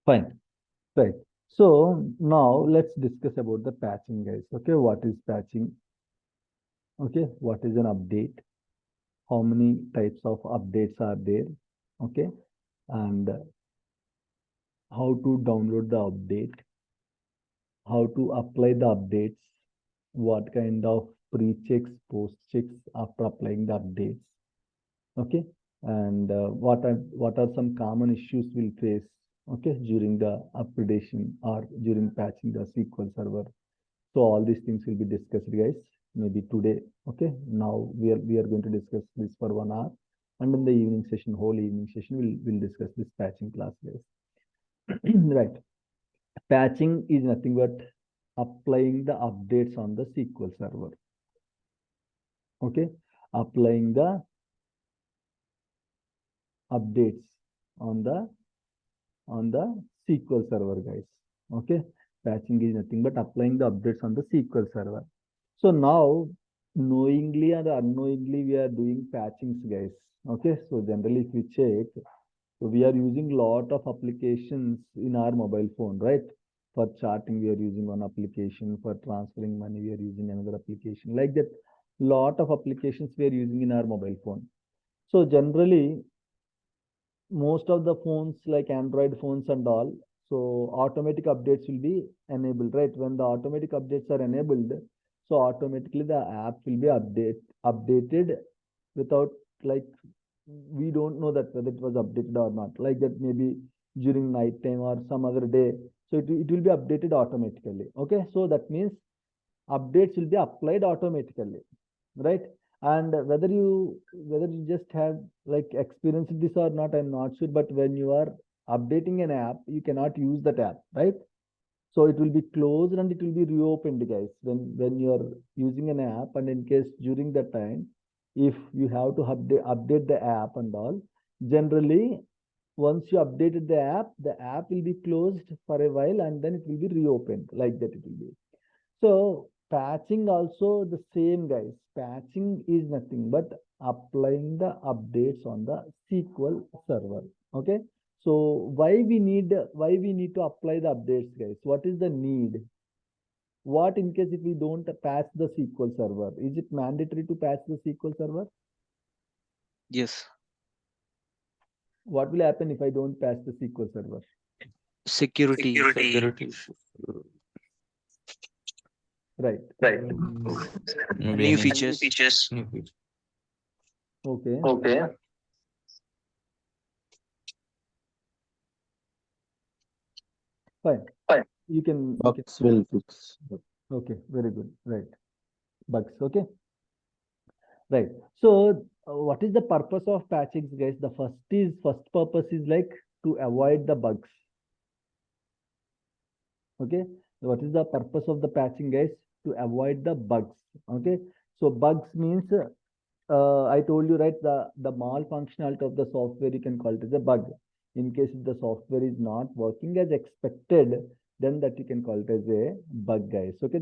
Fine. Right. So now let's discuss about the patching, guys. Okay, what is patching? Okay, what is an update? How many types of updates are there? Okay, and how to download the update, how to apply the updates, what kind of pre-checks, post-checks after applying the updates. Okay, and what are some common issues we'll face, okay, during the upgradation or during patching the SQL Server. So all these things will be discussed, guys, maybe today. Okay, now we are going to discuss this for 1 hour, and in the evening session, whole evening session, we'll discuss this patching class, guys. Right. Patching is nothing but applying the updates on the SQL Server. Okay, applying the updates on the SQL Server, guys. Okay, patching is nothing but applying the updates on the SQL Server. So now, knowingly and unknowingly, we are doing patchings, guys. Okay, so generally, if we check, so we are using lot of applications in our mobile phone, right? For charting, we are using one application. For transferring money, we are using another application. Like that, lot of applications we are using in our mobile phone. So generally, most of the phones like Android phones and all, so automatic updates will be enabled, right? When the automatic updates are enabled, so automatically the app will be updated without, like, we don't know that whether it was updated or not, like that maybe during night time or some other day. So it will be updated automatically. Okay, so that means updates will be applied automatically, right? And whether you just have like experienced this or not, I'm not sure, but when you are updating an app, you cannot use that app, right? So it will be closed and it will be reopened, guys, when you are using an app. And in case during that time, if you have to update the app and all, generally once you updated the app will be closed for a while and then it will be reopened, like that it will be. So patching also the same, guys. Patching is nothing but applying the updates on the SQL Server. Okay. So why we need to apply the updates, guys? What is the need? What in case if we don't patch the SQL Server? Is it mandatory to patch the SQL Server? Yes. What will happen if I don't patch the SQL Server? Security issue. Security issue. Right. Right. New Maybe any features. features. New features. Okay. Okay. Fine. Fine. You can. Bugs will fix. Okay. Very good. Right. Bugs. Okay. Right. So, what is the purpose of patching, guys? The first purpose is like to avoid the bugs. Okay. What is the purpose of the patching, guys? To avoid the bugs. Okay. So bugs means I told you, right, the malfunctionality of the software, you can call it as a bug. In case if the software is not working as expected, then that you can call it as a bug, guys. Okay.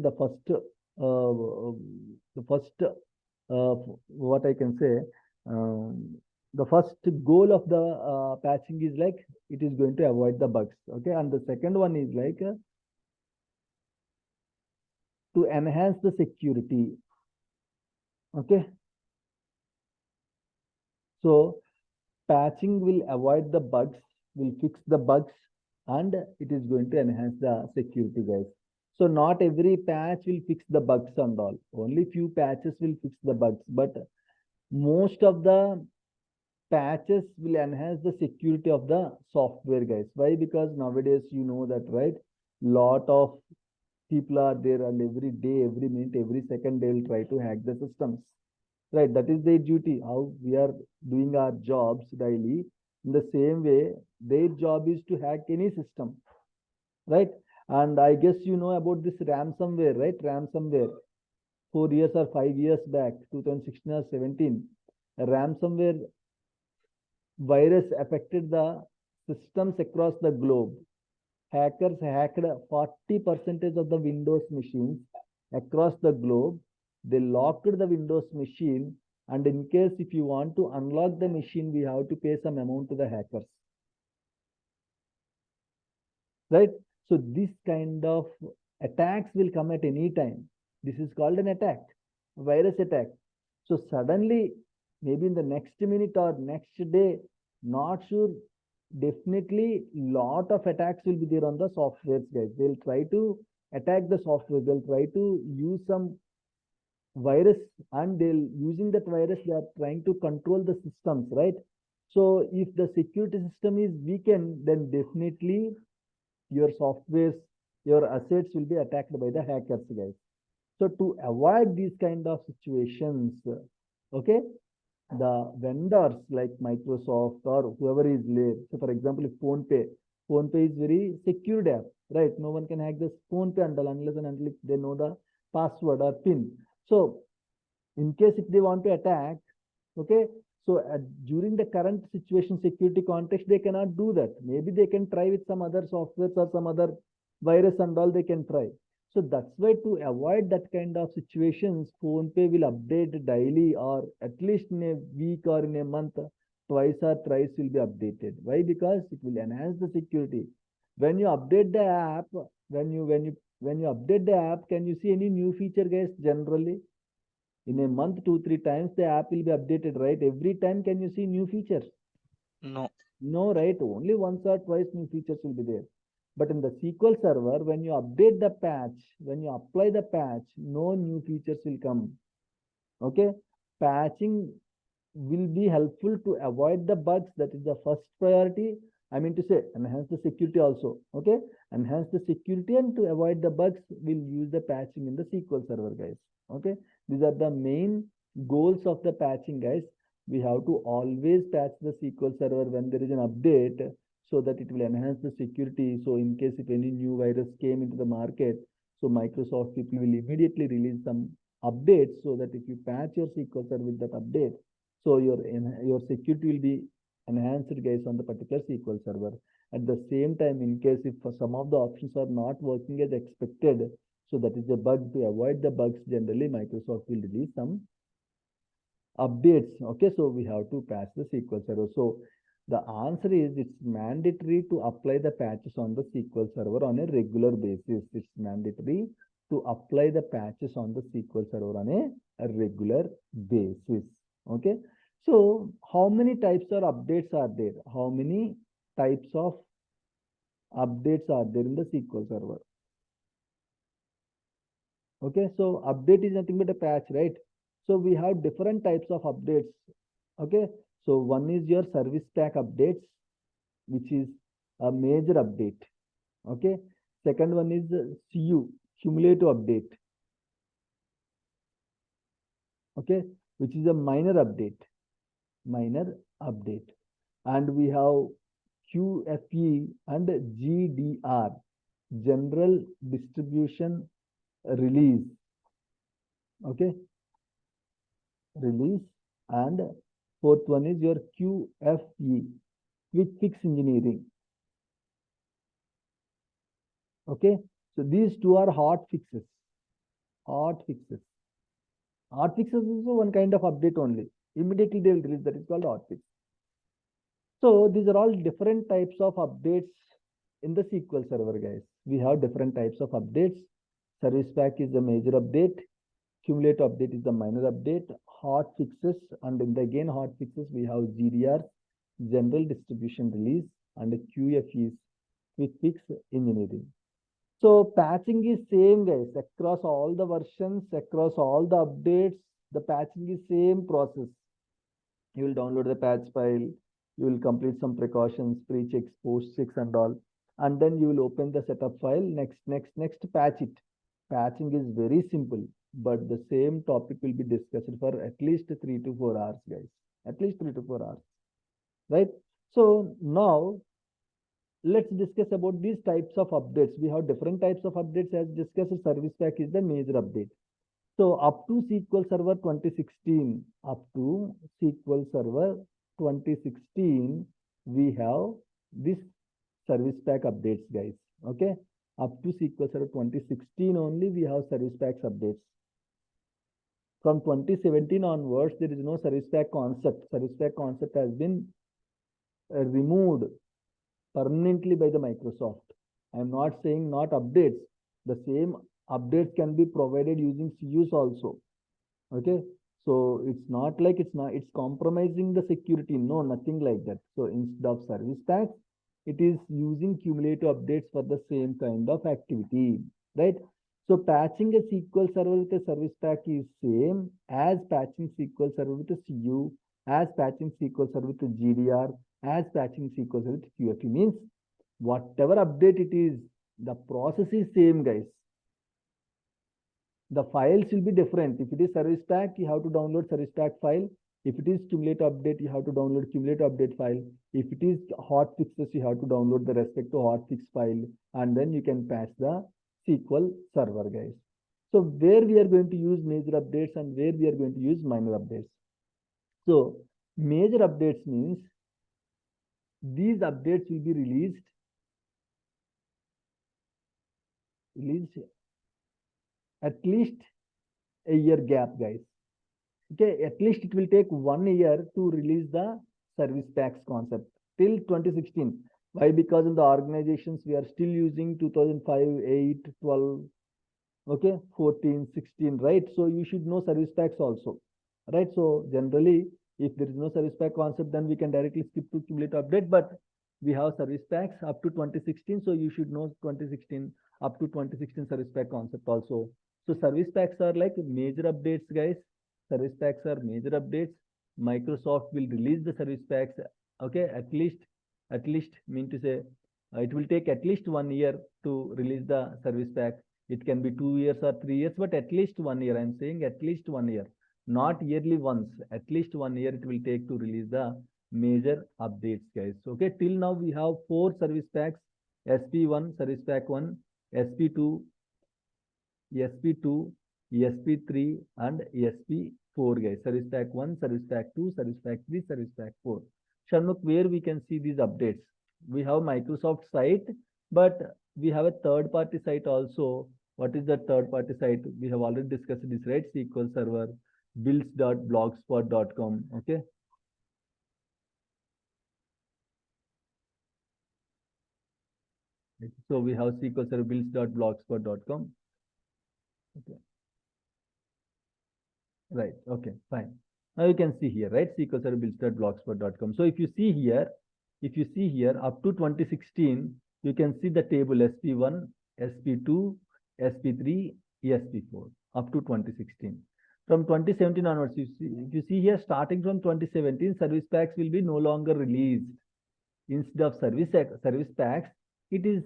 What I can say, the first goal of the patching is like it is going to avoid the bugs. Okay, and the second one is like to enhance the security. Okay, so patching will avoid the bugs, will fix the bugs, and it is going to enhance the security, guys. So not every patch will fix the bugs and all. Only few patches will fix the bugs, but most of the patches will enhance the security of the software, guys. Why? Because nowadays you know that, right? Lot of people are there, and every day, every minute, every second they will try to hack the systems. Right, that is their duty. How we are doing our jobs daily. In the same way, their job is to hack any system. Right? And I guess you know about this ransomware, right? Ransomware. 4 years or 5 years back, 2016 or 17, a ransomware virus affected the systems across the globe. Hackers hacked 40% of the Windows machines across the globe. They locked the Windows machine, and in case if you want to unlock the machine, we have to pay some amount to the hackers. right? So this kind of attacks will come at any time. This is called an attack, virus attack. So suddenly, maybe in the next minute or next day, not sure, definitely lot of attacks will be there on the softwares, guys. They'll try to attack the software. They'll try to use some virus, and they'll using that virus, they are trying to control the systems, right? So if the security system is weakened, then definitely your softwares, your assets will be attacked by the hackers, guys. So to avoid these kind of situations, okay, the vendors like Microsoft or whoever is there. So for example, if PhonePe is very secured app, right? No one can hack this PhonePe unless and until they know the password or PIN. So in case if they want to attack, okay, so during the current situation security context, they cannot do that. Maybe they can try with some other softwares or some other virus and all they can try. So that's why to avoid that kind of situations, PhonePe will update daily or at least in a week or in a month, twice or thrice will be updated. Why? Because it will enhance the security. When you update the app, when you update the app, can you see any new feature, guys? Generally, in a month, 2-3 times the app will be updated, right? Every time can you see new features? No. No, right? Only once or twice new features will be there. But in the SQL Server, when you update the patch, when you apply the patch, no new features will come. Okay? Patching will be helpful to avoid the bugs. That is the first priority. I mean to say, enhance the security also. Okay? Enhance the security, and to avoid the bugs, we'll use the patching in the SQL Server, guys. Okay? These are the main goals of the patching, guys. We have to always patch the SQL Server when there is an update, so that it will enhance the security. So in case if any new virus came into the market, so Microsoft people will immediately release some updates, so that if you patch your SQL Server with that update, so your security will be enhanced, guys, on the particular SQL Server. At the same time, in case if some of the options are not working as expected, so that is a bug. To avoid the bugs, generally Microsoft will release some updates. Okay, so we have to patch the SQL Server. So the answer is it's mandatory to apply the patches on the SQL Server on a regular basis. It's mandatory to apply the patches on the SQL Server on a regular basis. Okay, so how many types of updates are there? How many types of updates are there in the SQL Server? Okay, so update is nothing but a patch, right? So we have different types of updates. Okay, so one is your service pack updates, which is a major update. Okay, second one is CU, cumulative update. Okay, which is a minor update, and we have QFE and GDR, general distribution release. Okay, release, and fourth one is your QFE, quick fix engineering. Okay, so these two are hot fixes. Hot fixes is also one kind of update only. Immediately they will release, that is called hot fix. So these are all different types of updates in the SQL Server, guys. We have different types of updates. Service pack is the major update. Cumulative update is the minor update. Hot fixes, and in the again hot fixes we have GDR, general distribution release, and QFE is quick fix engineering. So patching is same, guys, across all the versions, across all the updates. The patching is same process. You will download the patch file, you will complete some precautions, pre-checks, post-checks and all, and then you will open the setup file, next, patch it. Patching is very simple, but the same topic will be discussed for at least 3 to 4 hours, guys. At least 3 to 4 hours, right? So now let's discuss about these types of updates. We have different types of updates as discussed. Service pack is the major update. So up to SQL Server 2016, we have this service pack updates, guys. Okay, up to SQL Server 2016 only we have service packs updates. From 2017 onwards, there is no service pack concept. Service pack concept has been removed permanently by the Microsoft. I'm not saying not updates. The same updates can be provided using CUs also. Okay. So it's not like it's compromising the security. No, nothing like that. So instead of service packs, it is using cumulative updates for the same kind of activity, right? So patching a SQL server with a service pack is same as patching SQL server with a CU, as patching SQL server with a GDR, as patching SQL server with QFT. Means whatever update it is, the process is same, guys. The files will be different. If it is service pack, you have to download service pack file. If it is cumulative update, you have to download cumulative update file. If it is hot fixes, you have to download the respective hotfix file, and then you can patch the SQL server, guys. So where we are going to use major updates and where we are going to use minor updates. So major updates means these updates will be released at least a year gap, guys. Okay, at least it will take 1 year to release the service packs concept till 2016. Why? Because in the organizations we are still using 2005, 8, 12, okay, 14, 16, right? So you should know service packs also, right? So generally, if there is no service pack concept, then we can directly skip to cumulative update. But we have service packs up to 2016, so you should know 2016 up to 2016 service pack concept also. So service packs are like major updates, guys. Service packs are major updates. Microsoft will release the service packs. Okay, at least mean to say it will take at least 1 year to release the service pack. It can be 2 years or 3 years, but at least 1 year. I'm saying at least 1 year, not yearly once. At least 1 year it will take to release the major updates, guys. Okay, till now we have 4 service packs: SP1, service pack 1, SP2, SP2, SP3, and SP4, guys. Service pack 1, service pack 2, service pack 3, service pack 4. Sharmukh, where we can see these updates? We have Microsoft site, but we have a third-party site also. What is the third-party site? We have already discussed this, right? SQL Server, builds.blogspot.com. Okay. So we have SQL Server builds.blogspot.com. Okay. Right. Okay, fine. Now you can see here, right? SQL Server builds.blogspot.com. So if you see here, up to 2016, you can see the table SP1, SP2, SP3, SP4, up to 2016. From 2017 onwards, if you see here, starting from 2017, service packs will be no longer released. Instead of service packs, it is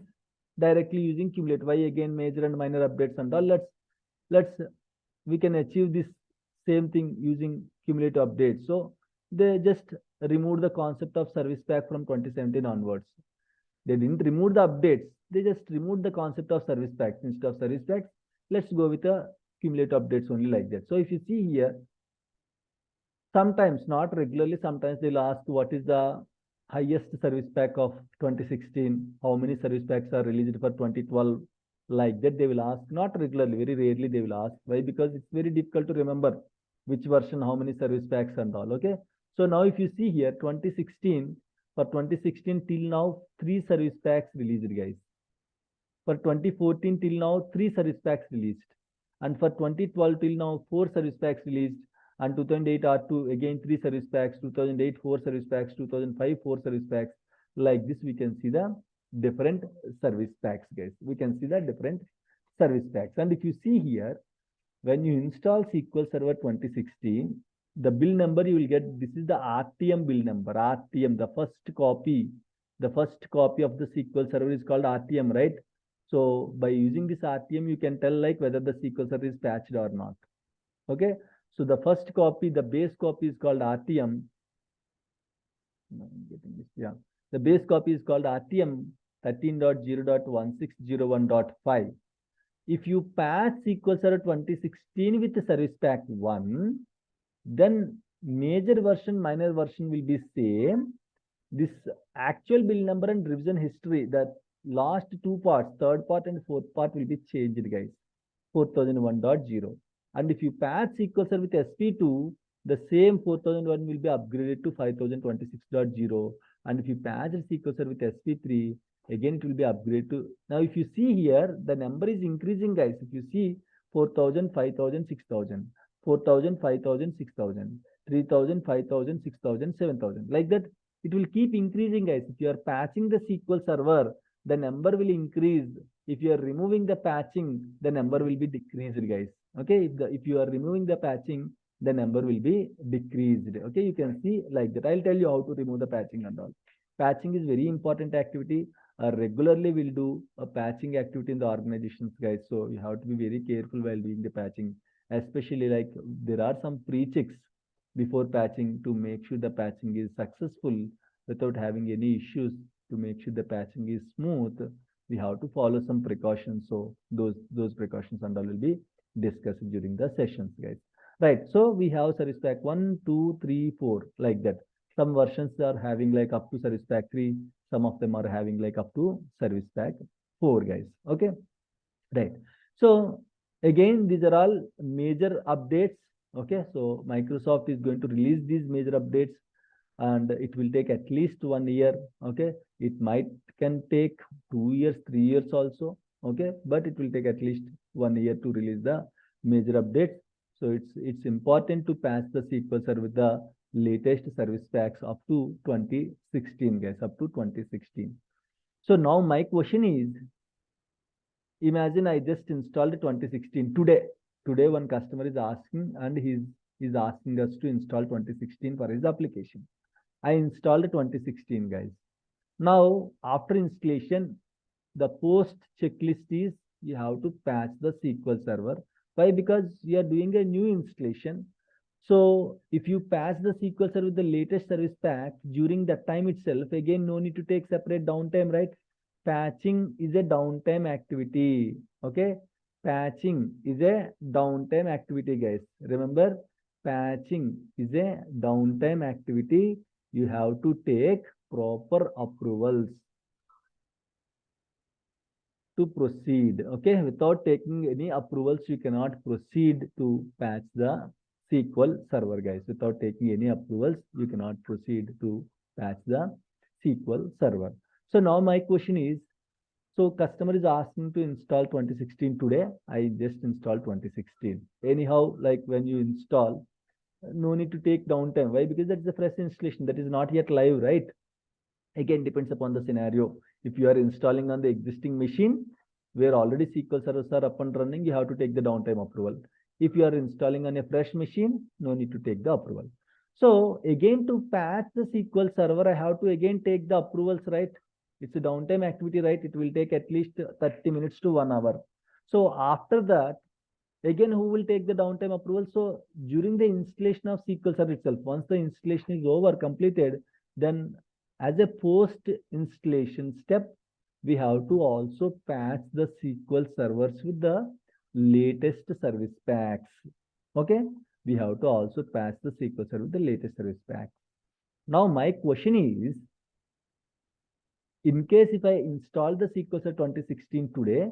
directly using cumulative. Why? Again, major and minor updates and all. We can achieve this same thing using cumulative updates. So they just removed the concept of service pack from 2017 onwards. They didn't remove the updates. They just removed the concept of service packs. Instead of service packs, let's go with a cumulative updates only like that. So if you see here, sometimes, not regularly, sometimes they'll ask what is the highest service pack of 2016, how many service packs are released for 2012, like that they will ask. Not regularly, very rarely they will ask. Why? Because it's very difficult to remember which version, how many service packs and all. Okay. So now if you see here, 2016, for 2016 till now, 3 service packs released, guys. For 2014 till now, 3 service packs released. And for 2012 till now, 4 service packs released. And 2008 R2, again 3 service packs, 2008 4 service packs, 2005 4 service packs. Like this, we can see the different service packs, guys. We can see the different service packs. And if you see here, when you install SQL Server 2016, the build number you will get, this is the RTM build number. RTM, the first copy of the SQL Server is called RTM, right? So by using this RTM, you can tell like whether the SQL Server is patched or not. Okay. So the first copy, the base copy is called RTM. Yeah. The base copy is called RTM 13.0.1601.5. If you patch SQL Server 2016 with the service pack 1, then major version, minor version will be same. This actual build number and revision history, the last 2 parts, third part and fourth part will be changed, guys. 4001.0. And if you patch SQL Server with SP2, the same 4001 will be upgraded to 5026.0. And if you patch SQL Server with SP3, again it will be upgraded to. Now if you see here, the number is increasing, guys. If you see 4,000, 5,000, 6,000, 4,000, 5,000, 6,000, 3,000, 5,000, 6,000, 7,000. Like that, it will keep increasing, guys. If you are patching the SQL Server, the number will increase. If you are removing the patching, the number will be decreased, guys. Okay, if you are removing the patching, the number will be decreased. Okay, you can see like that. I'll tell you how to remove the patching and all. Patching is very important activity. Regularly we'll do a patching activity in the organizations, guys. So you have to be very careful while doing the patching, especially like there are some pre-checks before patching to make sure the patching is successful without having any issues. To make sure the patching is smooth, we have to follow some precautions. So those precautions and all will be discussed during the sessions, guys. Right. So we have service pack 1, 2, 3, 4, like that. Some versions are having like up to service pack 3. Some of them are having like up to service pack 4, guys. Okay. Right. So again, these are all major updates. Okay. So Microsoft is going to release these major updates and it will take at least 1 year. Okay. It can take 2 years, 3 years also. Okay. But it will take at least 1 year to release the major updates. So it's important to patch the SQL Server with the latest service packs up to 2016, guys, up to 2016. So now my question is, imagine I just installed 2016 today. Today one customer is asking and he's asking us to install 2016 for his application. I installed 2016, guys. Now after installation, the post checklist is you have to patch the SQL Server. Why? Because you are doing a new installation. So if you patch the SQL Server with the latest service pack during that time itself, again, no need to take separate downtime, right? Patching is a downtime activity. Okay. Patching is a downtime activity, guys. Remember, patching is a downtime activity. You have to take proper approvals to proceed. Okay, without taking any approvals, you cannot proceed to patch the SQL Server, guys. Without taking any approvals, you cannot proceed to patch the SQL Server. So now my question is, so customer is asking to install 2016 today. I just installed 2016. Anyhow, like when you install, no need to take downtime. Why? Because that's the fresh installation that is not yet live, right? Again, depends upon the scenario. If you are installing on the existing machine where already SQL servers are up and running, you have to take the downtime approval. If you are installing on a fresh machine, no need to take the approval. So again, to patch the SQL Server, I have to again take the approvals, right? It's a downtime activity, right? It will take at least 30 minutes to 1 hour. So after that, again, who will take the downtime approval? So during the installation of SQL Server itself, once the installation is over, completed, then as a post installation step, we have to also patch the SQL servers with the latest service packs. Okay, we have to also patch the SQL server with the latest service pack. Now my question is, in case if I install the SQL Server 2016 today,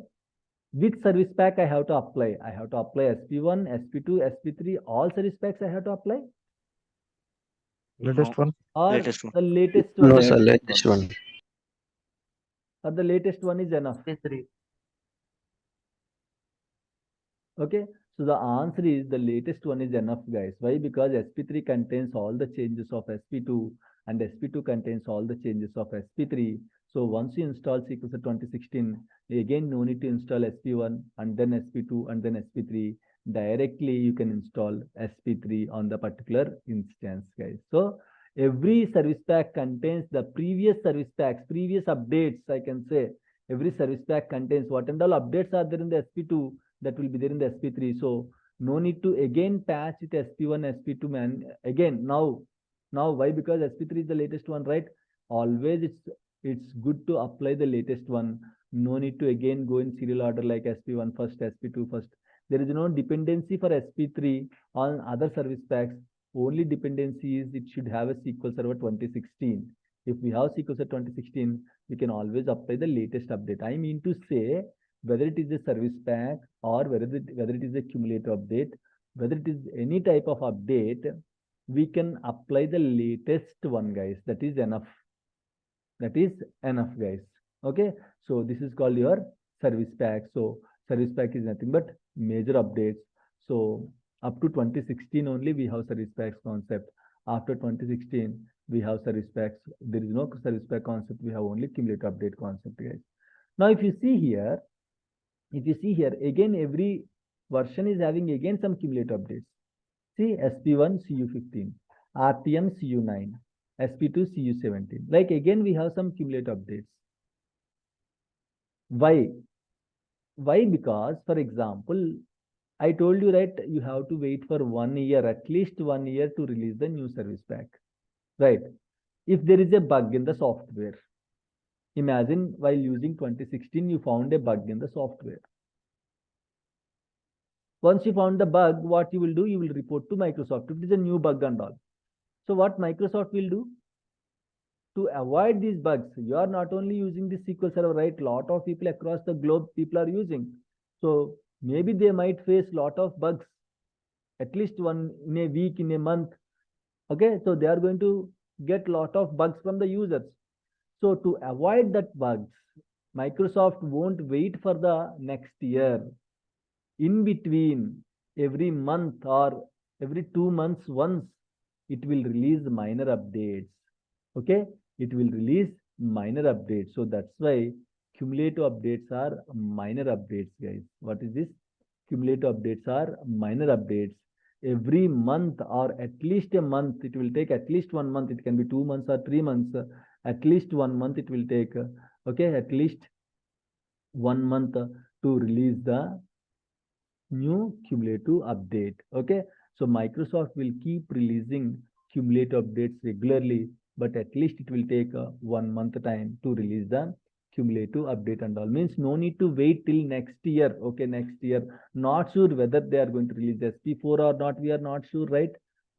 which service pack I have to apply? I have to apply SP1, SP2, SP3, all service packs I have to apply? Latest one. Or Latest one. the latest one? No, sir, latest one. Or the latest one is enough? Okay, so the answer is the latest one is enough, guys. Why? Because SP3 contains all the changes of SP2 and SP2 contains all the changes of SP3. So once you install SQL Server 2016, again no need to install SP1 and then SP2 and then SP3. Directly you can install SP3 on the particular instance, guys. So every service pack contains the previous service packs, previous updates, I can say. Every service pack contains what and all updates are there in the SP2 that will be there in the SP3. So no need to again patch with SP1, SP2, man. Again, now why? Because SP3 is the latest one, right? Always it's good to apply the latest one. No need to again go in serial order like SP1 first, SP2 first. There is no dependency for SP3 on other service packs. Only dependency is it should have a SQL Server 2016. If we have SQL Server 2016, we can always apply the latest update. I mean to say, whether it is a service pack or whether it is a cumulative update, whether it is any type of update, we can apply the latest one, guys. That is enough. That is enough, guys. Okay, so this is called your service pack. So service pack is nothing but major updates. So up to 2016 only we have service packs concept. After 2016 we have service packs. There is no service pack concept. We have only cumulative update concept, guys. Now if you see here, again every version is having again some cumulative updates. See SP1 CU15, RTM CU9, SP2 CU17. Like again we have some cumulative updates. Why? Why? Because for example, I told you that you have to wait for 1 year, at least 1 year to release the new service pack, right? If there is a bug in the software, imagine while using 2016, you found a bug in the software. Once you found the bug, what you will do? You will report to Microsoft. It is a new bug and all. So what Microsoft will do? To avoid these bugs, you are not only using the SQL Server, right? Lot of people across the globe, people are using. So maybe they might face lot of bugs, at least one in a week, in a month. Okay, so they are going to get lot of bugs from the users. So to avoid that bugs, Microsoft won't wait for the next year. In between, every month or every 2 months once, it will release minor updates. Okay, it will release minor updates. So that's why cumulative updates are minor updates, guys. What is this? Cumulative updates are minor updates. Every month or at least a month, it will take at least 1 month. It can be 2 months or 3 months. At least 1 month it will take. Okay, at least 1 month to release the new cumulative update. Okay, so Microsoft will keep releasing cumulative updates regularly, but at least it will take 1 month time to release the cumulative update and all. Means no need to wait till next year. Okay, next year, not sure whether they are going to release SP4 or not. We are not sure, right?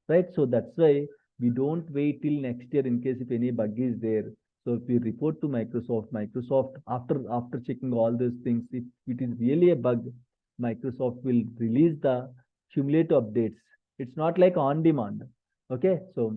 Right. So that's why we don't wait till next year in case if any bug is there. So if we report to Microsoft after checking all those things, if it is really a bug, Microsoft will release the cumulative updates. It's not like on demand. Okay, so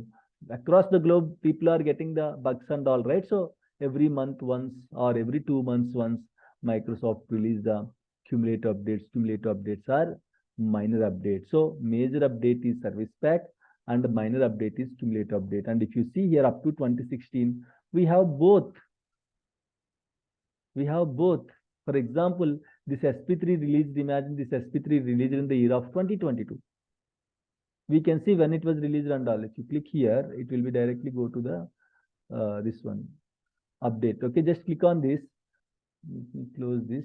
across the globe, people are getting the bugs and all, right? So every month once or every 2 months once, Microsoft release the cumulative updates. Cumulative updates are minor updates. So major update is service pack and minor update is cumulative update. And if you see here up to 2016, we have both. We have both. For example, this SP3 released, imagine this SP3 released in the year of 2022. We can see when it was released and all. If you click here, it will be directly go to the this one update. Okay, just click on this. Let me close this.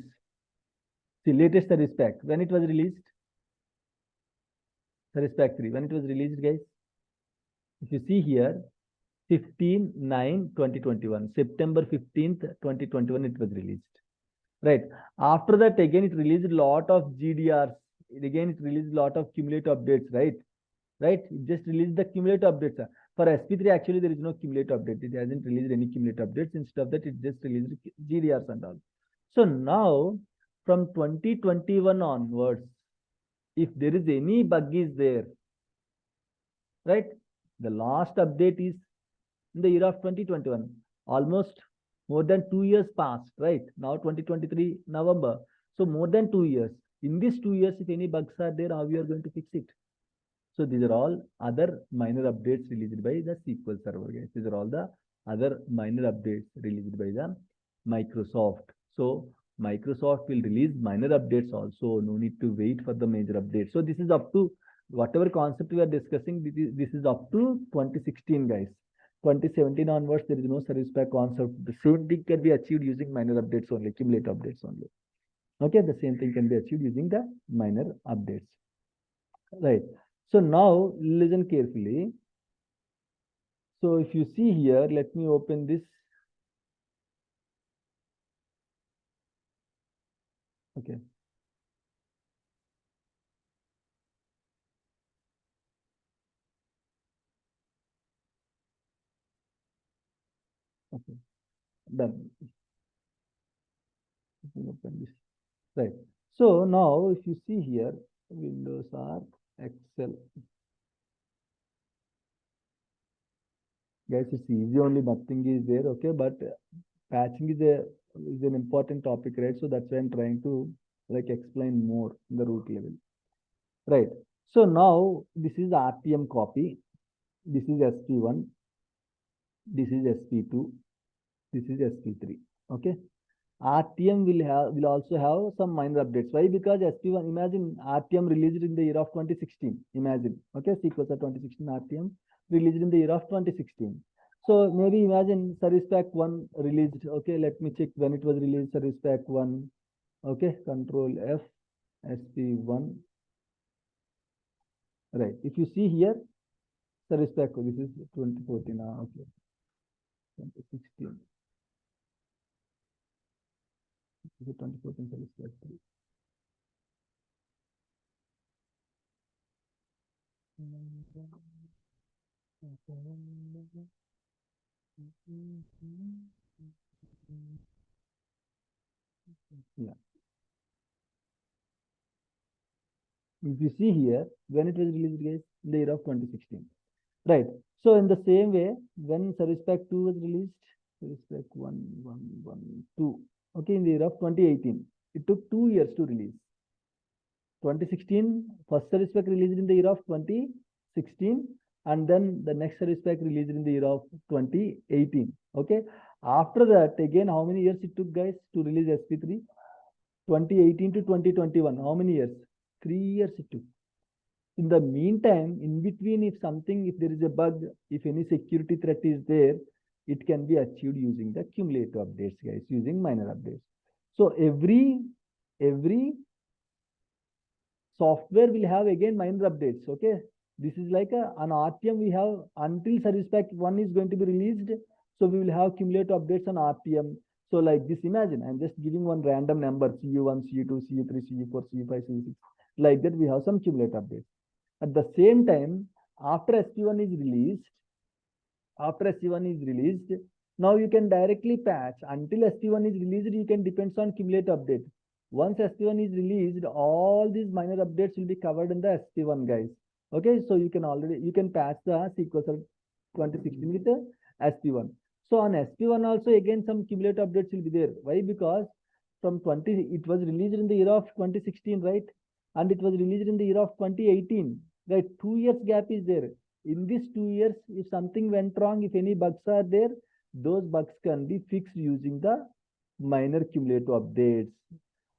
See, latest service pack. When it was released? Service pack 3. When it was released, guys? If you see here, 15/9/2021. September 15th, 2021, it was released. Right. After that, again, it released a lot of GDRs. Again, it released a lot of cumulative updates, right? Right. It just released the cumulative updates. For SP3, actually, there is no cumulative update. It hasn't released any cumulative updates. Instead of that, it just released GDRs and all. So now, from 2021 onwards, if there is any bug is there, right? The last update is in the year of 2021. Almost more than 2 years passed, right? Now 2023 November. So more than 2 years. In these 2 years, if any bugs are there, how we are going to fix it? So these are all other minor updates released by the SQL Server, guys. These are all the other minor updates released by the Microsoft. So Microsoft will release minor updates also. No need to wait for the major updates. So this is up to whatever concept we are discussing. This is up to 2016, guys. 2017 onwards, there is no service pack concept. The same thing can be achieved using minor updates only, cumulative updates only. Okay, the same thing can be achieved using the minor updates. Right. So now listen carefully. So if you see here, let me open this. Okay. Okay. Done. Open this. Right. So now if you see here, Windows R, Excel. Guys, it's easy only, nothing is there, okay? But patching is an important topic, right? So that's why I'm trying to like explain more in the root level. Right. So now this is RTM copy. This is SP1. This is SP2. This is SP3. Okay. RTM will also have some minor updates. Why? Because SP1, imagine RTM released in the year of 2016. Imagine. Okay. SQL Server 2016 RTM released in the year of 2016. So maybe imagine Service Pack 1 released. Okay. Let me check when it was released. Service Pack 1. Okay. Control F. SP1. Right. If you see here, Service Pack, this is 2014. Okay. 2016. This is 2014 Service Pack 3. Yeah. If you see here, when it was released, guys, in the year of 2016. Right. So in the same way, when Service Pack 2 was released, Service Pack 1, 2. Okay, in the year of 2018. It took 2 years to release. 2016, first Service Pack released in the year of 2016, and then the next Service Pack released in the year of 2018. Okay. After that, again, how many years it took, guys, to release SP3? 2018 to 2021. How many years? 3 years it took. In the meantime, in between, if there is a bug, if any security threat is there, it can be achieved using the cumulative updates, guys, using minor updates. So every software will have again minor updates. Okay. This is like an RTM we have until Service Pack 1 is going to be released. So we will have cumulative updates on RTM. So like this, imagine I'm just giving one random number, CU1, CU2, CU3, CU4, CU5, CU6. Like that, we have some cumulative updates. At the same time, after SP1 is released, now you can directly patch. Until SP1 is released, you can depend on cumulative update. Once SP1 is released, all these minor updates will be covered in the SP1, guys. Okay, so you can patch the SQL Server 2016 with the SP1. So on SP1 also again some cumulative updates will be there. Why? Because it was released in the year of 2016, right? And it was released in the year of 2018, right? 2 years gap is there. In these 2 years, if something went wrong, if any bugs are there, those bugs can be fixed using the minor cumulative updates.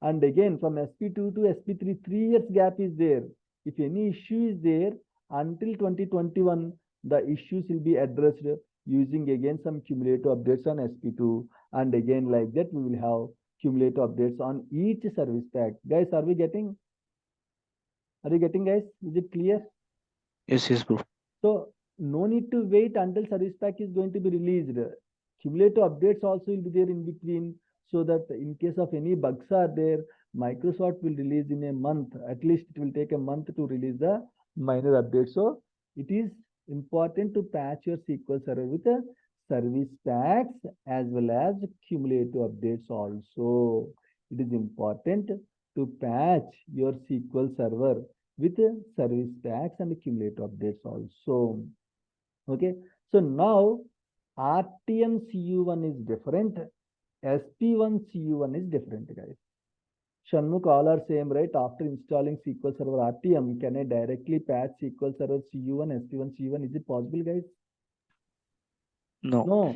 And again, from SP2 to SP3, 3 years gap is there. If any issue is there, until 2021, the issues will be addressed using again some cumulative updates on SP2. And again, like that, we will have cumulative updates on each service pack. Guys, are you getting, guys? Is it clear? Yes, bro. So no need to wait until service pack is going to be released. Cumulative updates also will be there in between, so that in case of any bugs are there, Microsoft will release in a month. At least it will take a month to release the minor updates. So it is important to patch your SQL Server with the service packs as well as cumulative updates also. It is important to patch your SQL Server with service packs and cumulative updates also. Okay. So now RTM CU1 is different. SP1 CU1 is different, guys. Shanmukh, all are same, right? After installing SQL Server RTM, can I directly patch SQL Server CU1, SP1 CU1? Is it possible, guys? No.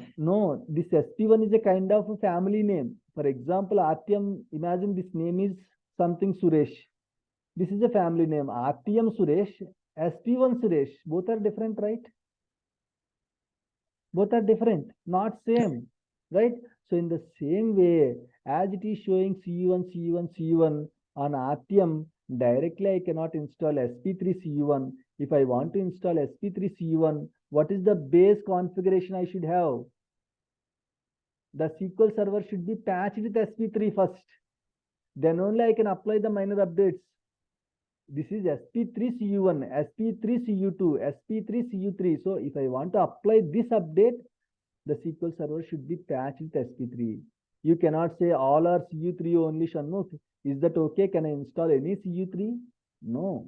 This SP1 is a kind of a family name. For example, RTM, imagine this name is something Suresh. This is a family name. RTM Suresh, SP1 Suresh. Both are different, right? Both are different, not same, right? So in the same way, as it is showing CU1 on RTM, directly I cannot install SP3 CU1. If I want to install SP3 CU1, what is the base configuration I should have? The SQL Server should be patched with SP3 first. Then only I can apply the minor updates. This is SP3 CU1, SP3 CU2, SP3 CU3. So if I want to apply this update, the SQL Server should be patched with SP3. You cannot say all are CU3 only, Shanmukh. Is that okay? Can I install any CU3? No.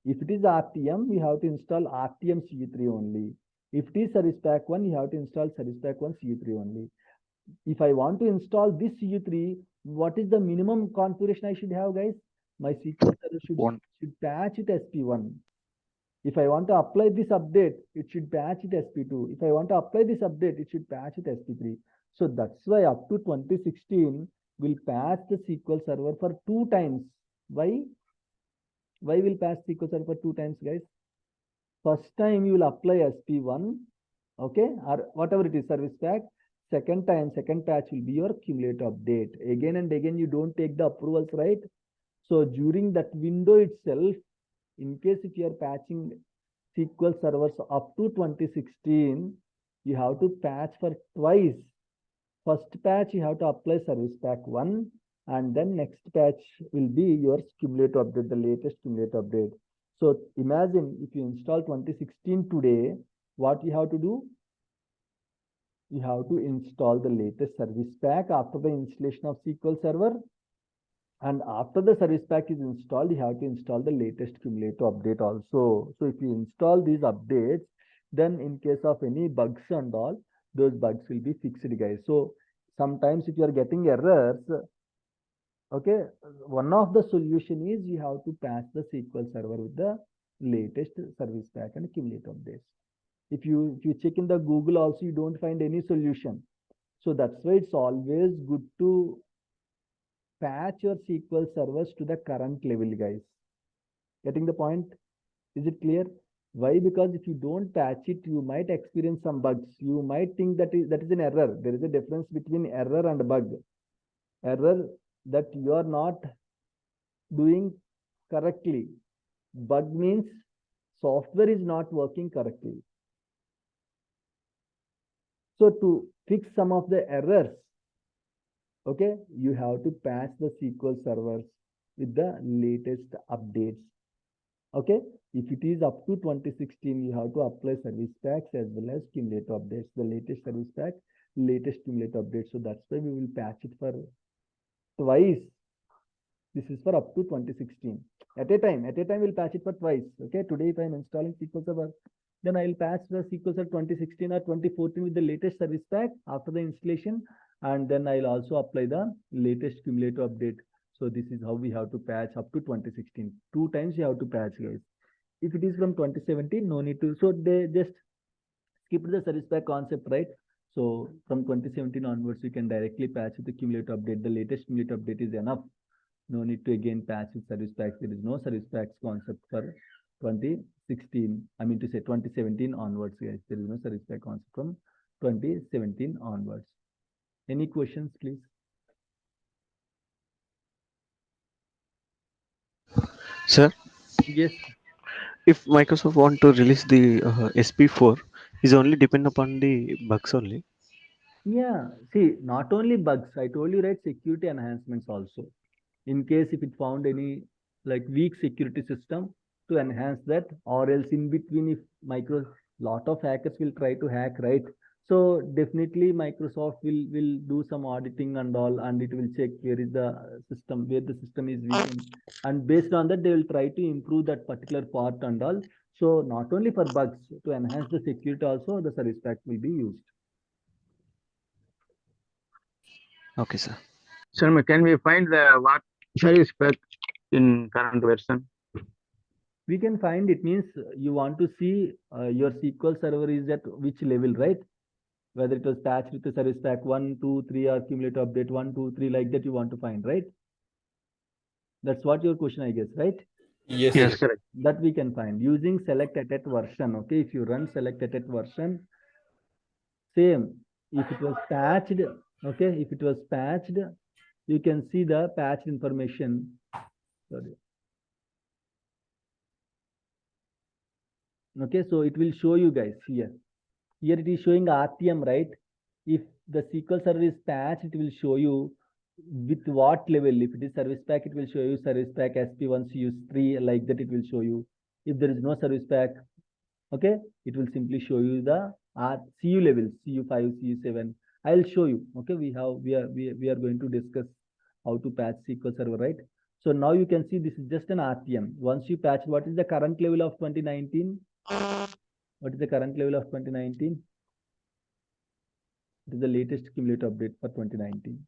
If it is RTM, we have to install RTM CU3 only. If it is Service Pack 1, you have to install Service Pack 1 CU3 only. If I want to install this CU3, what is the minimum configuration I should have, guys? My SQL Server should patch it SP1. If I want to apply this update, it should patch it SP2. If I want to apply this update, it should patch it SP3. So that's why up to 2016, we'll patch the SQL Server for 2 times. Why? Why will patch SQL Server for 2 times, guys? First time you will apply SP1, okay, or whatever it is, Service Pack. Second time, second patch will be your cumulative update. Again and again, you don't take the approvals, right? So during that window itself, in case if you are patching SQL servers up to 2016, you have to patch for twice. First patch, you have to apply Service Pack 1, and then next patch will be your cumulative update, the latest cumulative update. So imagine if you install 2016 today, what you have to do? You have to install the latest Service Pack after the installation of SQL Server. And after the Service Pack is installed, you have to install the latest cumulative update also. So if you install these updates, then in case of any bugs and all, those bugs will be fixed, guys. So sometimes if you are getting errors, okay, one of the solution is you have to patch the SQL Server with the latest Service Pack and cumulative updates. If you check in the Google also, you don't find any solution. So that's why it's always good to patch your SQL servers to the current level, guys. Getting the point? Is it clear? Why? Because if you don't patch it, you might experience some bugs. You might think that is an error. There is a difference between error and bug. Error that you are not doing correctly. Bug means software is not working correctly. So to fix some of the errors, okay, you have to patch the SQL servers with the latest updates. Okay, if it is up to 2016, you have to apply Service Packs as well as cumulative updates, the latest Service Pack, latest cumulative updates. So that's why we will patch it for twice. This is for up to 2016. At a time, we'll patch it for twice. Okay, today if I'm installing SQL Server, then I'll patch the SQL Server 2016 or 2014 with the latest Service Pack after the installation, and then I'll also apply the latest cumulative update. So this is how we have to patch up to 2016. 2 times you have to patch, guys. If it is from 2017, no need to. So they just skip the Service Pack concept, right? So from 2017 onwards, you can directly patch with the cumulative update. The latest cumulative update is enough. No need to again patch with Service Packs. There is no Service Packs concept for 2016. I mean to say 2017 onwards, guys. There is no Service Pack concept from 2017 onwards. Any questions, please? Sir, Yes. if Microsoft want to release the SP4, is only depend upon the bugs only. Yeah. See, not only bugs. I told you, right? Security enhancements also. In case if it found any like weak security system to enhance that, or else in between if lot of hackers will try to hack, right? So definitely Microsoft will do some auditing and all, and it will check where is the system, where the system is weak, and based on that they will try to improve that particular part and all. So not only for bugs, to enhance the security also the Service Pack will be used. Okay, sir. Sir, can we find the what service pack in current version? We can find, it means you want to see your SQL Server is at which level, right? Whether it was patched with the Service Pack 1, 2, 3 or cumulative update 1, 2, 3, like that you want to find, right? That's what your question, I guess, right? Yes, correct. That we can find using select at version. Okay, if you run select at version, same. If it was patched, okay, if it was patched, you can see the patch information. Sorry. Okay, so it will show you guys here. Here it is showing RTM, right? If the SQL Server is patched, it will show you with what level. If it is Service Pack, it will show you Service Pack SP1 CU3, like that it will show you. If there is no Service Pack, okay, it will simply show you the CU levels, CU5, CU7. I'll show you. Okay, we are going to discuss how to patch SQL Server, right? So now you can see this is just an RTM. Once you patch, what is the current level of 2019? What is the current level of 2019? It is the latest cumulative update for 2019.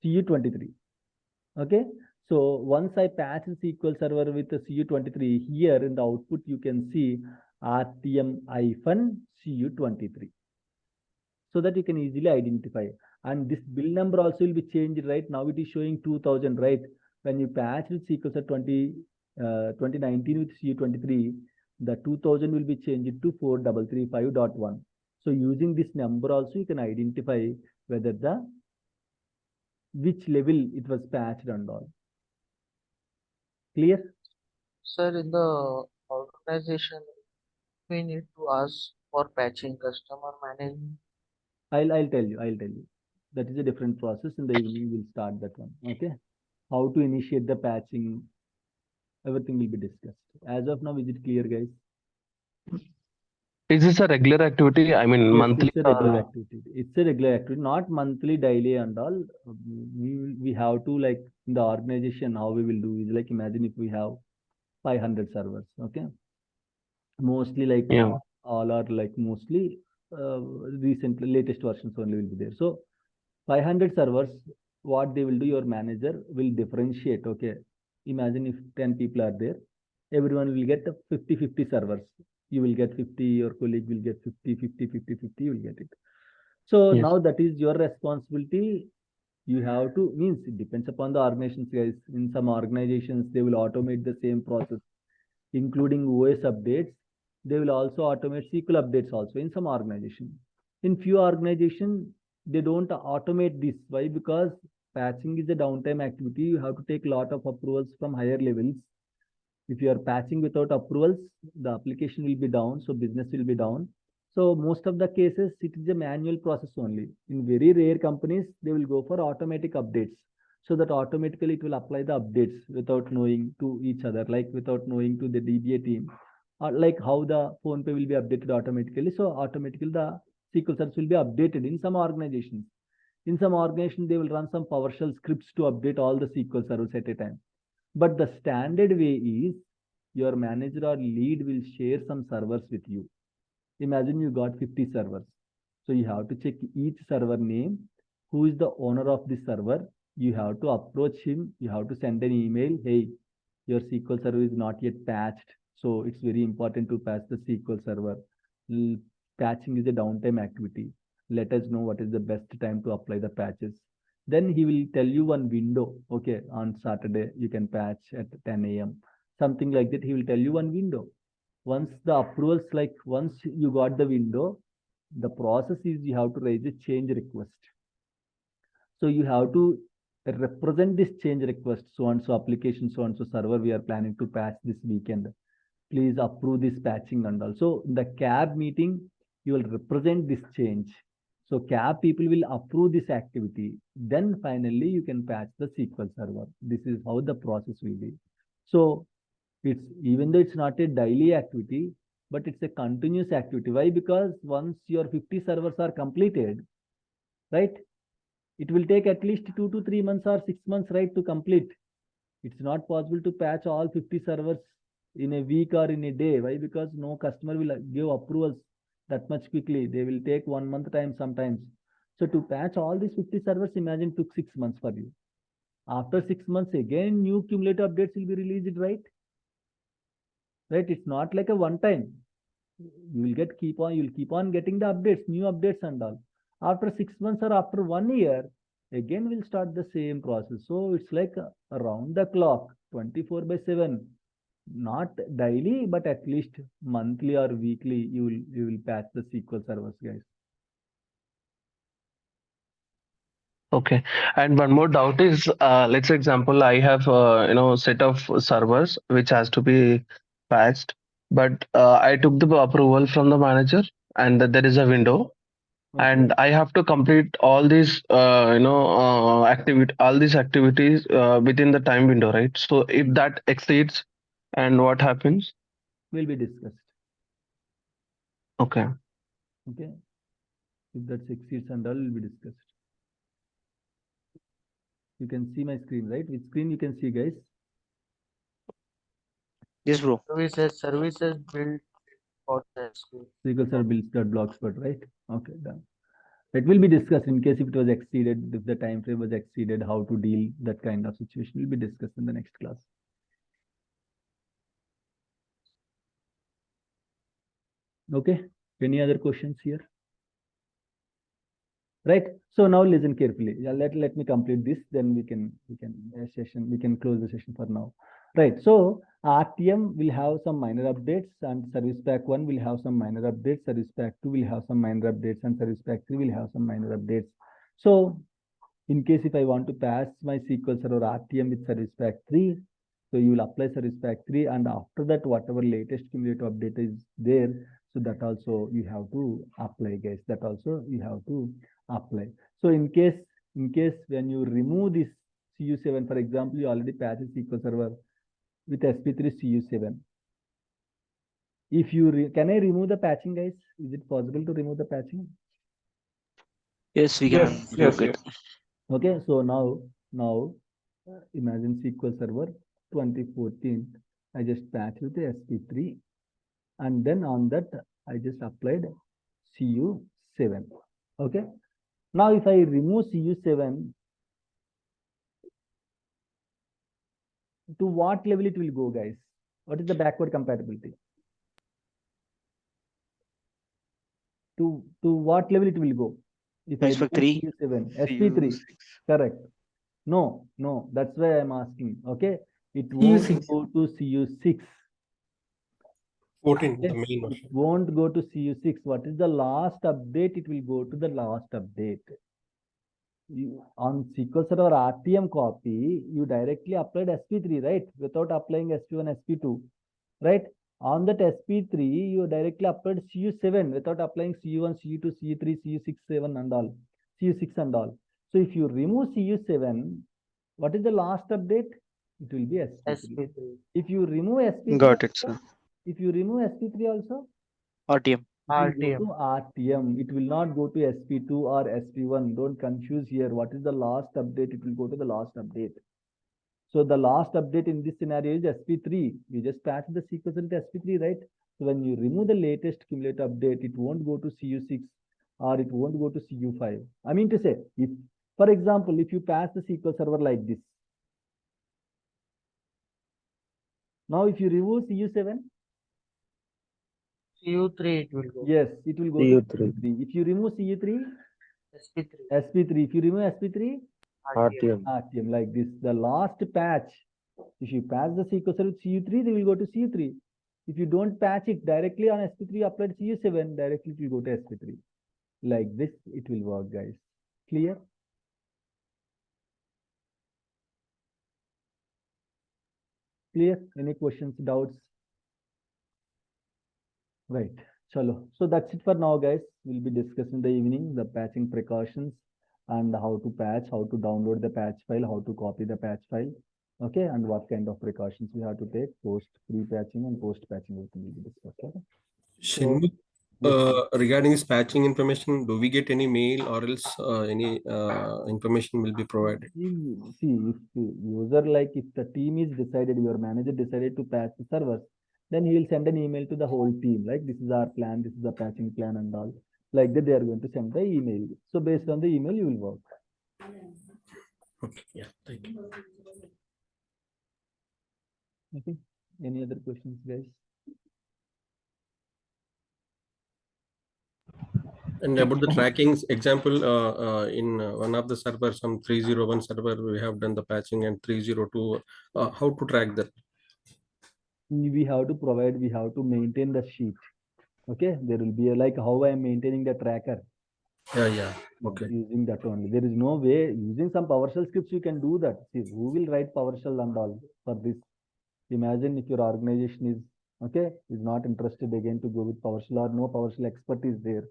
CU23. Okay. So once I patch the SQL Server with the CU23, here in the output you can see RTM-CU23. So that you can easily identify. And this bill number also will be changed, right? Now it is showing 2000, right? When you patch with SQL Server 2019 with CU23, the 2000 will be changed to 4335.1. So using this number also you can identify whether which level it was patched and all. Clear? Sir, in the organization, we need to ask for patching customer management. I'll tell you. That is a different process. In the evening we'll start that one. Okay. How to initiate the patching, everything will be discussed. As of now, is it clear, guys? Is this a regular activity? I mean, Yes, monthly? it's a regular activity. It's a regular activity, not monthly, daily and all. We have to, like, in the organization, how we will do is, like, imagine if we have 500 servers, okay? Mostly like Yeah. all are like mostly recently latest versions only will be there. So 500 servers, what they will do, your manager will differentiate. Okay, imagine if 10 people are there, everyone will get 50 servers. You will get 50, your colleague will get 50, you will get it. So Yes. now that is your responsibility. You have to, means it depends upon the organizations, guys. In some organizations they will automate the same process, including OS updates. They will also automate SQL updates also in some organization. In few organizations, they don't automate this. Why? Because patching is a downtime activity. You have to take a lot of approvals from higher levels. If you are patching without approvals, the application will be down, so business will be down. So most of the cases, it is a manual process only. In very rare companies, they will go for automatic updates, so that automatically it will apply the updates without knowing to each other, like without knowing to the DBA team, or like how the phone pay will be updated automatically. So automatically the SQL servers will be updated in some organizations. In some organizations, they will run some PowerShell scripts to update all the SQL servers at a time. But the standard way is your manager or lead will share some servers with you. Imagine you got 50 servers. So you have to check each server name, who is the owner of this server. You have to approach him. You have to send an email. Hey, your SQL server is not yet patched. So it's very important to patch the SQL server. Patching is a downtime activity. Let us know what is the best time to apply the patches. Then he will tell you one window. Okay, on Saturday, you can patch at 10 a.m. Something like that. He will tell you one window. Once the approvals, like once you got the window, the process is you have to raise a change request. So you have to represent this change request. So and so application, so and so server, we are planning to patch this weekend. Please approve this patching and also in the CAB meeting, you will represent this change. So CAB people will approve this activity. Then finally you can patch the SQL server. This is how the process will be. So it's, even though it's not a daily activity, but it's a continuous activity. Why? Because once your 50 servers are completed, right, it will take at least 2 to 3 months or 6 months, right, to complete. It's not possible to patch all 50 servers in a week or in a day. Why? Because no customer will give approvals that much quickly. They will take 1 month time sometimes. So to patch all these 50 servers, imagine took 6 months for you. After 6 months, again new cumulative updates will be released, right? Right? It's not like a one time. You'll keep on getting the updates, new updates and all. After 6 months or after 1 year, again we'll start the same process. So it's like around the clock, 24/7. Not daily, but at least monthly or weekly, you will patch the SQL servers, guys. Okay. And one more doubt is, let's say example, I have set of servers which has to be patched, but I took the approval from the manager, and there is a window, Okay. and I have to complete all these all these activities within the time window, right? So if that exceeds, and what happens? Will be discussed. Okay. Okay. If that exceeds and all will be discussed. You can see my screen, right? Which screen you can see, guys? Yes, bro. Services built for the SQL. SQL Server builds that blogspot, right? Okay, done. It will be discussed in case if it was exceeded, if the time frame was exceeded, how to deal that kind of situation will be discussed in the next class. Okay, any other questions here? Right. So now listen carefully. Yeah, let me complete this. Then we can close the session for now. Right. So RTM will have some minor updates, and Service Pack 1 will have some minor updates. Service Pack 2 will have some minor updates, and Service Pack 3 will have some minor updates. So in case if I want to pass my SQL Server RTM with Service Pack 3, so you will apply Service Pack 3, and after that, whatever latest cumulative update is there, so that also you have to apply, guys. That also you have to apply. So in case when you remove this CU7, for example, you already patched SQL Server with SP3 CU7. If you can I remove the patching, guys? Is it possible to remove the patching? Yes, we can. Yes. Okay, so now imagine SQL Server 2014. I just patched with the SP3, and then on that I just applied CU7. Okay. Now if I remove CU7, to what level it will go, guys? What is the backward compatibility? To what level it will go? If I remove CU7, SP3, correct? No, that's why I'm asking. Okay, it won't go to CU6. 14, the Okay? main It version. won't go to CU6. What is the last update? It will go to the last update. On SQL Server RTM copy, you directly applied SP3, right? Without applying SP1, SP2, right? On that SP3, you directly applied CU7 without applying CU1, CU2, CU3, CU6, 7 and all, CU6 and all. So if you remove CU7, what is the last update? It will be SP3. If you remove SP3, Got it, sir. if you remove SP3 also, RTM. it will go to RTM. It will not go to SP2 or SP1. Don't confuse here. What is the last update? It will go to the last update. So the last update in this scenario is SP3. You just patch the sequence into SP3, right? So when you remove the latest cumulative update, it won't go to CU6 or it won't go to CU5. I mean to say, if, for example, if you pass the SQL Server like this, now if you remove CU7, CU3 it will go. yes, it will go to CU3. If you remove CU3, SP3. If you remove SP3, RTM like this. The last patch, if you patch the SQL Server with CU3, they will go to CU3. If you don't patch it directly on SP3, applied CU7, directly it will go to SP3. Like this, it will work, guys. Clear? Clear? Any questions, doubts? Right. Chalo. So that's it for now, guys. We'll be discussing in the evening the patching precautions and how to patch, how to download the patch file, how to copy the patch file. Okay, and what kind of precautions we have to take post pre-patching and post-patching will be discussed. Okay. Shinmukh, regarding this patching information, do we get any mail or else any information will be provided? See, if user, like if the team is decided, your manager decided to patch the servers, then he will send an email to the whole team, like this is our plan, this is the patching plan and all. Like that, they are going to send the email. So based on the email, you will work. Okay, yeah, thank you. Okay. Any other questions, guys? And about the trackings, example, in one of the servers, some 301 server, we have done the patching, and 302, how to track that? We have to provide, we have to maintain the sheet. Okay, there will be like how I am maintaining the tracker. Yeah, okay. Using that only. There is no way using some PowerShell scripts you can do that. See, who will write PowerShell and all for this? Imagine if your organization is not interested again to go with PowerShell or no PowerShell expertise there.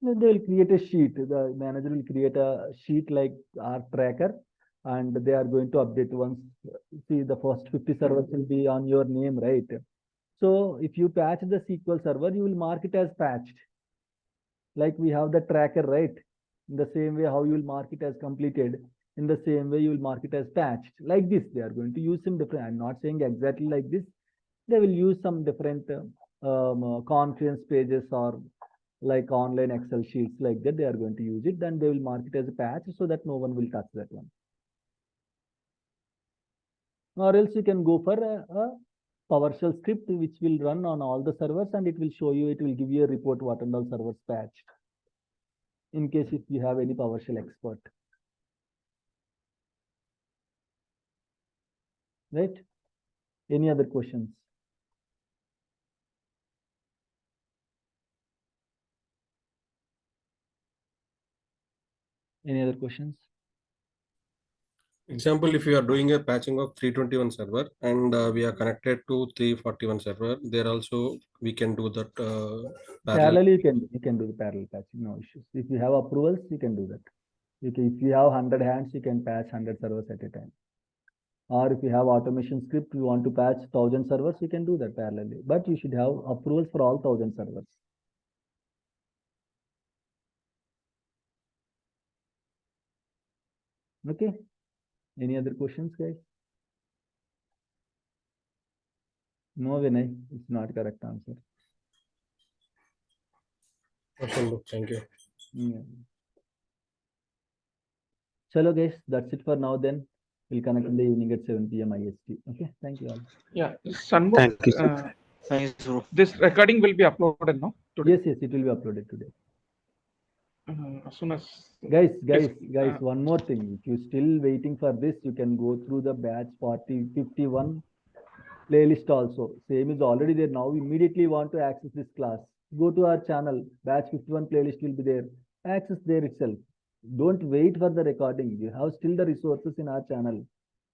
Then they will create a sheet. The manager will create a sheet like our tracker, and they are going to update once. See, the first 50 servers will be on your name, right? So if you patch the SQL Server, you will mark it as patched. Like we have the tracker, right? In the same way, how you will mark it as completed. In the same way, you will mark it as patched. Like this, they are going to use some different. I'm not saying exactly like this. They will use some different conference pages or like online Excel sheets like that, they are going to use it. Then they will mark it as a patch so that no one will touch that one. Or else you can go for a PowerShell script which will run on all the servers, and it will show you, it will give you a report what and all servers patched, in case if you have any PowerShell expert. Right? Any other questions? Any other questions? Example, if you are doing a patching of 321 server and we are connected to 341 server, there also we can do that parallel. Parallel, you can do the parallel patching, no issues. If you have approvals, you can do that. If you have 100 hands, you can patch 100 servers at a time. Or if you have automation script, you want to patch 1000 servers, you can do that parallelly. But you should have approvals for all 1000 servers. Okay. Any other questions, guys? No, Vinay, it's not correct answer. Okay, thank you. Yeah. Chalo, guys, that's it for now then. We'll connect in the evening at 7 p.m. IST. Okay, thank you all. Yeah, Sanmukh, Thank you, sir. Thanks, bro. this recording will be uploaded now today. Yes, it will be uploaded today. As soon as Guys, uh, one more thing. If you're still waiting for this, you can go through the batch 51 playlist also. Same is already there. Now immediately want to access this class. Go to our channel, batch 51 playlist will be there. Access there itself. Don't wait for the recording. You have still the resources in our channel.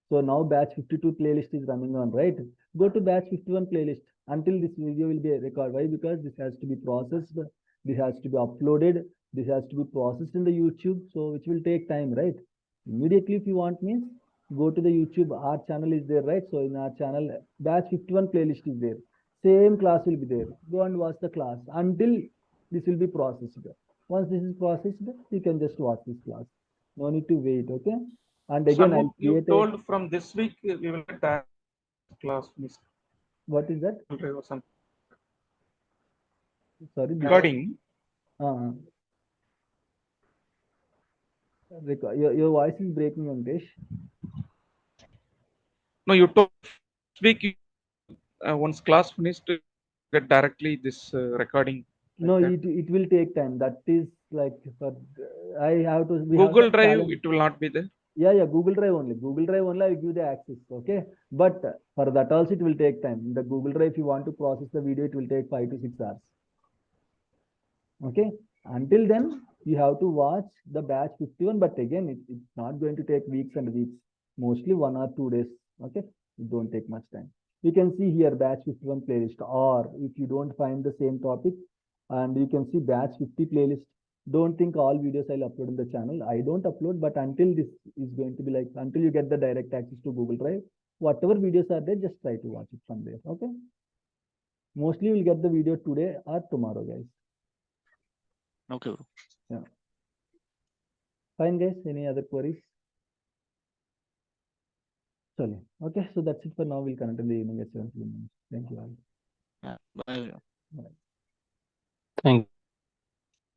So now batch 52 playlist is running on, right? Go to batch 51 playlist until this video will be recorded. Why? Because this has to be processed. This has to be uploaded. This has to be processed in the YouTube. So which will take time, right? Immediately if you want means go to the YouTube. Our channel is there, right? So in our channel, batch 51 playlist is there. Same class will be there. Go and watch the class until this will be processed. Once this is processed, you can just watch this class. No need to wait, okay? And again, Sanmukh, I'll you create told from this week we will get that class miss what is that? or some Sorry, recording. your voice is breaking, Venkatesh. No, you told this week once class finished, get directly this recording. No, Like it will take time. That is like for I have to. We Google have Drive, challenge. it will not be there. Yeah, Google Drive only. Google Drive only I give the access. Okay, but for that also it will take time. In the Google Drive, if you want to process the video, it will take 5 to 6 hours. Okay, until then you have to watch the batch 51. But again, it's not going to take weeks and weeks. Mostly 1 or 2 days. Okay, it don't take much time. You can see here batch 51 playlist, or if you don't find the same topic, and you can see batch 50 playlist. Don't think all videos I'll upload in the channel. I don't upload, but until this is going to be like, until you get the direct access to Google Drive, whatever videos are there, just try to watch it from there. Okay. Mostly you'll get the video today or tomorrow, guys. Okay, bro. Yeah. Fine, guys. Any other queries? Sorry. Okay. So that's it for now. We'll connect in the evening at 7 p.m. Thank you all. Yeah, bye. Bye. Thank